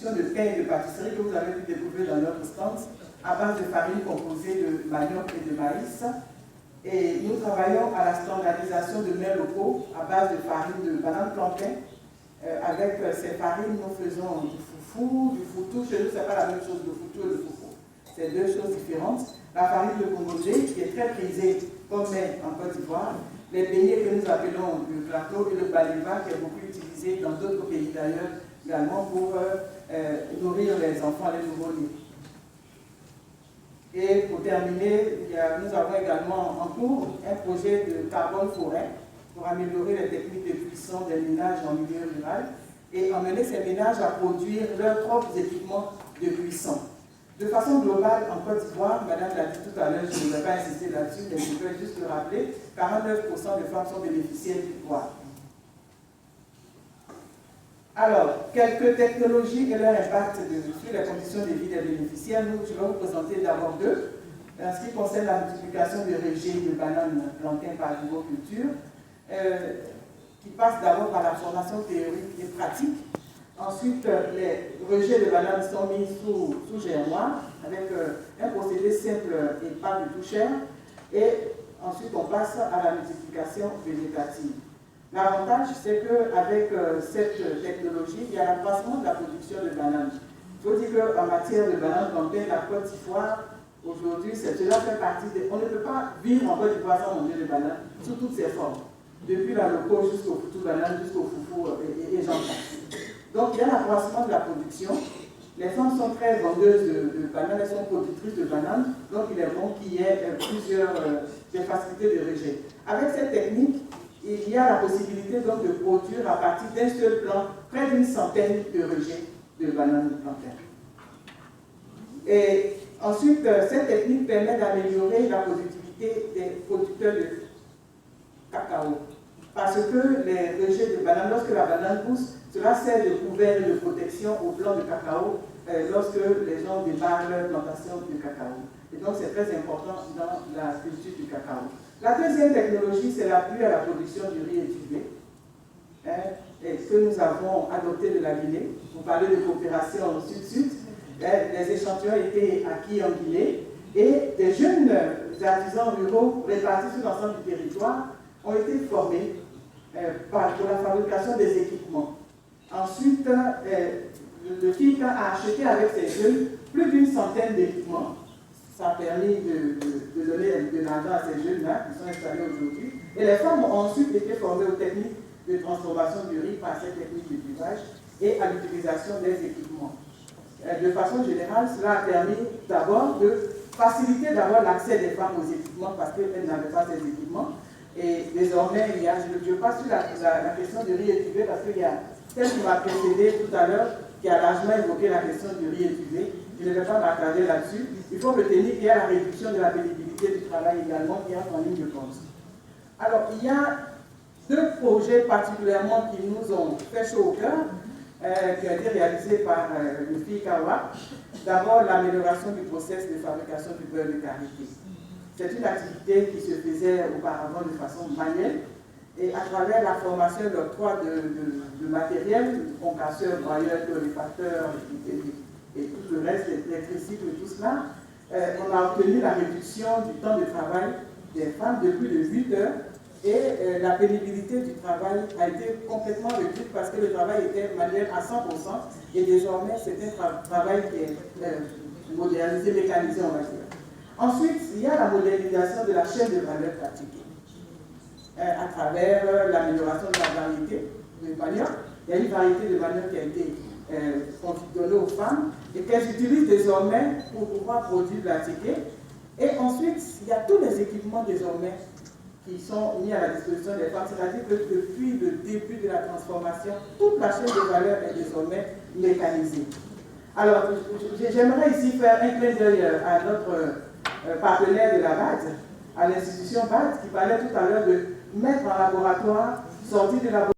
de pain et de pâtisserie que vous avez pu découvrir dans notre stand à base de farine composée de manioc et de maïs. Et nous travaillons à la standardisation de mets locaux à base de farine de banane plantain. Avec ces farines, nous faisons du foufou, du foutou. Chez nous, ce n'est pas la même chose, le foutou et le foufou. C'est deux choses différentes. La farine de Comodé, qui est très prisée comme mets en Côte d'Ivoire. Les beignets que nous appelons le plateau et le baliva, qui est beaucoup utilisé dans d'autres pays d'ailleurs, également pour nourrir les enfants, les nouveau-nés. Et pour terminer, nous avons également en cours un projet de carbone forêt pour améliorer les techniques de cuisson des ménages en milieu rural et emmener ces ménages à produire leurs propres équipements de cuisson. De façon globale, en Côte d'Ivoire, Madame l'a dit tout à l'heure, je ne vais pas insister là-dessus, mais je peux juste le rappeler, 49% de femmes sont bénéficiaires du poids. Alors, quelques technologies et leur impact sur les conditions de vie des bénéficiaires. Je vais vous présenter d'abord deux. En ce qui concerne la multiplication de rejets de bananes plantains par l'agriculture, qui passe d'abord par la formation théorique et pratique. Ensuite, les rejets de bananes sont mis sous germoire avec un procédé simple et pas du tout cher. Et ensuite, on passe à la multiplication végétative. L'avantage, c'est qu'avec cette technologie, il y a l'accroissement de la production de bananes. Il faut dire qu'en matière de bananes plantains, la Côte d'Ivoire, aujourd'hui, cela fait partie des... On ne peut pas vivre en Côte d'Ivoire sans manger de bananes, sous toutes ses formes. Depuis la loco jusqu'au foutou banane, jusqu'au foufou et j'en passe. Donc, il y a l'accroissement de la production. Les femmes sont très vendeuses de bananes, elles sont productrices de bananes, donc il est bon qu'il y ait plusieurs facilités de rejet. Avec cette technique, il y a la possibilité donc de produire à partir d'un seul plant près d'une centaine de rejets de bananes plantains. Et ensuite, cette technique permet d'améliorer la productivité des producteurs de cacao. Parce que les rejets de bananes, lorsque la banane pousse, cela sert de couvert et de protection au plant de cacao lorsque les gens démarrent leur plantation de cacao. Et donc c'est très important dans la culture du cacao. La deuxième technologie, c'est l'appui à la production du riz étudié, et que nous avons adopté de la Guinée. Vous parlez de coopération sud-sud. Les échantillons étaient acquis en Guinée et des jeunes artisans ruraux répartis sur l'ensemble du territoire ont été formés pour la fabrication des équipements. Ensuite, le FIC a acheté avec ces jeunes plus d'une centaine d'équipements. Ça a permis de donner de l'argent à ces jeunes-là qui sont installés aujourd'hui. Et les femmes ont ensuite été formées aux techniques de transformation du riz par cette technique de cuvage et à l'utilisation des équipements. De façon générale, cela a permis d'abord de faciliter d'abord l'accès des femmes aux équipements parce qu'elles n'avaient pas ces équipements. Et désormais, je passe sur la question du riz étuvé parce qu'il y a celle qui m'a précédé tout à l'heure qui a largement évoqué la question du riz étuvé. Je ne vais pas m'attarder là-dessus. Il faut retenir qu'il y a la réduction de la pénibilité du travail également qui entre en ligne de compte. Alors, il y a deux projets particulièrement qui nous ont fait chaud au cœur, qui ont été réalisés par le FICAWA. D'abord, l'amélioration du process de fabrication du beurre de karité. C'est une activité qui se faisait auparavant de façon manuelle et à travers la formation et l'octroi de matériel, concasseurs, broyeurs, torréfacteurs et tout le reste, les tricycles et tout cela, on a obtenu la réduction du temps de travail des femmes de plus de 8 heures et la pénibilité du travail a été complètement réduite parce que le travail était manuel à 100% et désormais c'est un travail qui est modernisé, mécanisé, on va dire. Ensuite, il y a la modernisation de la chaîne de valeur pratiquée à travers l'amélioration de la variété de manioc. Il y a une variété de manioc qui a été donnée aux femmes et qu'elles utilisent désormais pour pouvoir produire de la ticket. Et ensuite, il y a tous les équipements désormais qui sont mis à la disposition des femmes, c'est-à-dire que depuis le début de la transformation, toute la chaîne de valeur est désormais mécanisée. Alors, j'aimerais ici faire un clin d'œil à notre partenaire de la BAD, à l'institution BAD, qui parlait tout à l'heure de mettre en laboratoire, sortir de laboratoire,